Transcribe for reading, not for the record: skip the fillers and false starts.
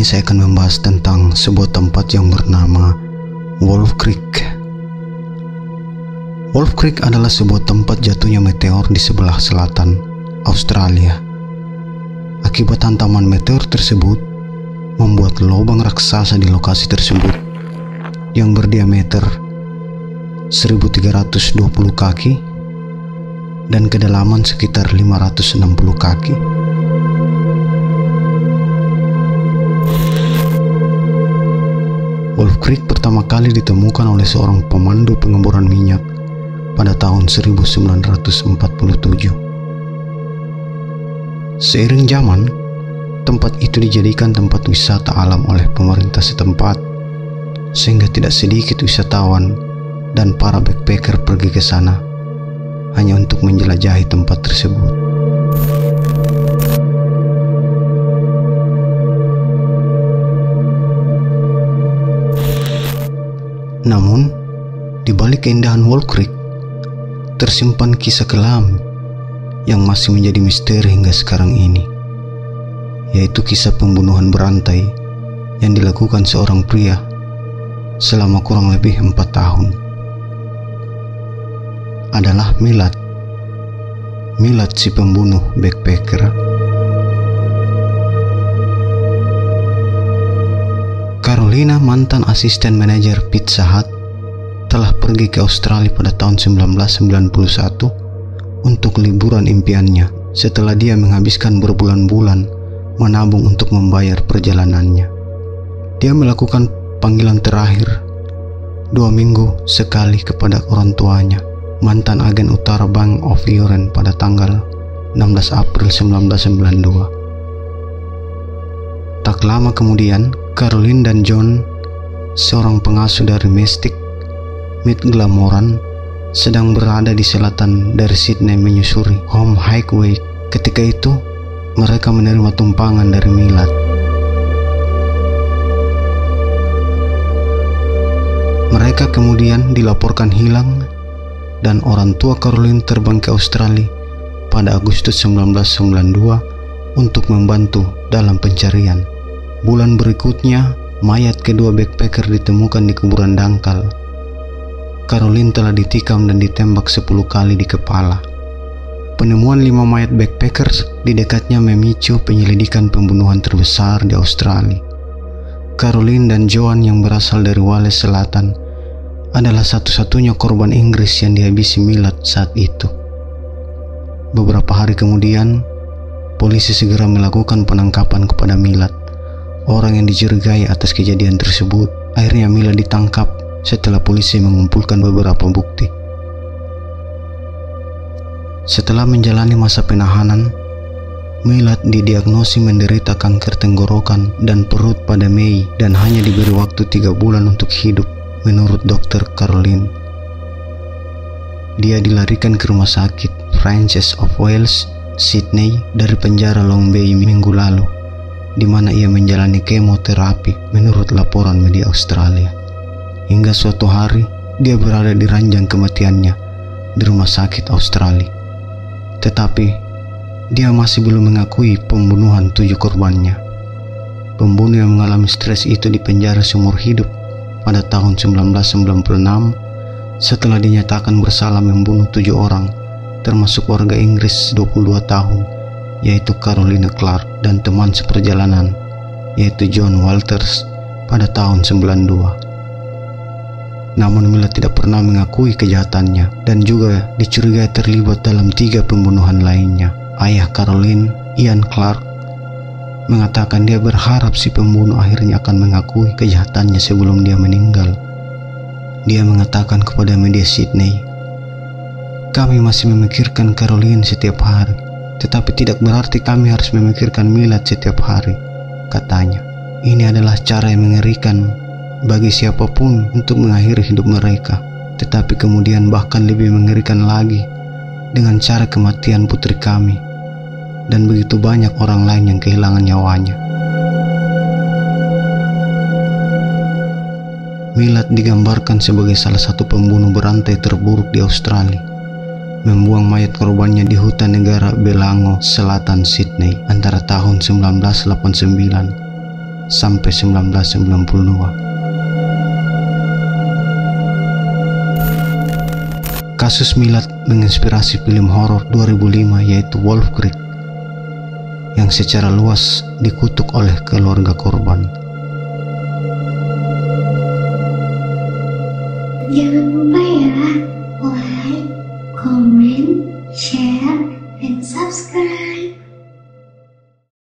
saya akan membahas tentang sebuah tempat yang bernama Wolf Creek. Wolf Creek adalah sebuah tempat jatuhnya meteor di sebelah selatan Australia. Akibat hantaman meteor tersebut membuat lubang raksasa di lokasi tersebut yang berdiameter 1320 kaki dan kedalaman sekitar 560 kaki. Wolf Creek pertama kali ditemukan oleh seorang pemandu pengeboran minyak pada tahun 1947. Seiring zaman, tempat itu dijadikan tempat wisata alam oleh pemerintah setempat, sehingga tidak sedikit wisatawan dan para backpacker pergi ke sana hanya untuk menjelajahi tempat tersebut. Namun, di balik keindahan Wolf Creek tersimpan kisah kelam yang masih menjadi misteri hingga sekarang ini, yaitu kisah pembunuhan berantai yang dilakukan seorang pria selama kurang lebih 4 tahun. Adalah Millard si pembunuh backpacker. Carolina, mantan asisten manajer Pizza Hut, telah pergi ke Australia pada tahun 1991 untuk liburan impiannya setelah dia menghabiskan berbulan-bulan menabung untuk membayar perjalanannya. Dia melakukan panggilan terakhir 2 minggu sekali kepada orang tuanya, mantan agen utara Bank of Ireland, pada tanggal 16 April 1992. Tak lama kemudian, Caroline dan John, seorang pengasuh dari Mystic Mid Glamorgan, sedang berada di selatan dari Sydney menyusuri Home Highway. Ketika itu, mereka menerima tumpangan dari Millard. Mereka kemudian dilaporkan hilang dan orang tua Caroline terbang ke Australia pada Agustus 1992 untuk membantu dalam pencarian. Bulan berikutnya, mayat kedua backpacker ditemukan di kuburan dangkal. Caroline telah ditikam dan ditembak 10 kali di kepala. Penemuan 5 mayat backpackers di dekatnya memicu penyelidikan pembunuhan terbesar di Australia. Caroline dan Joan yang berasal dari Wales Selatan adalah satu-satunya korban Inggris yang dihabisi Millard saat itu. Beberapa hari kemudian, polisi segera melakukan penangkapan kepada Millard, orang yang dicurigai atas kejadian tersebut. Akhirnya Millard ditangkap setelah polisi mengumpulkan beberapa bukti. Setelah menjalani masa penahanan, Millard didiagnosis menderita kanker tenggorokan dan perut pada Mei dan hanya diberi waktu 3 bulan untuk hidup, menurut dokter Caroline. Dia dilarikan ke rumah sakit Princess of Wales, Sydney dari penjara Long Bay minggu lalu, di mana ia menjalani kemoterapi menurut laporan media Australia. Hingga suatu hari, dia berada di ranjang kematiannya di rumah sakit Australia. Tetapi, dia masih belum mengakui pembunuhan 7 korbannya. Pembunuh yang mengalami stres itu dipenjara seumur hidup pada tahun 1996 setelah dinyatakan bersalah membunuh 7 orang, termasuk warga Inggris 22 tahun, yaitu Carolina Clark, dan teman seperjalanan, yaitu John Walters, pada tahun 92. Namun Millard tidak pernah mengakui kejahatannya dan juga dicurigai terlibat dalam 3 pembunuhan lainnya. Ayah Caroline, Ian Clark, mengatakan dia berharap si pembunuh akhirnya akan mengakui kejahatannya sebelum dia meninggal. Dia mengatakan kepada media Sydney, "Kami masih memikirkan Caroline setiap hari, tetapi tidak berarti kami harus memikirkan Millard setiap hari," katanya. Ini adalah cara yang mengerikan bagi siapapun untuk mengakhiri hidup mereka, tetapi kemudian bahkan lebih mengerikan lagi dengan cara kematian putri kami dan begitu banyak orang lain yang kehilangan nyawanya. Millard digambarkan sebagai salah satu pembunuh berantai terburuk di Australia, membuang mayat korbannya di hutan negara Belanglo, selatan Sydney antara tahun 1989 sampai 1992. Kasus Milad menginspirasi film horor 2005 yaitu Wolf Creek yang secara luas dikutuk oleh keluarga korban.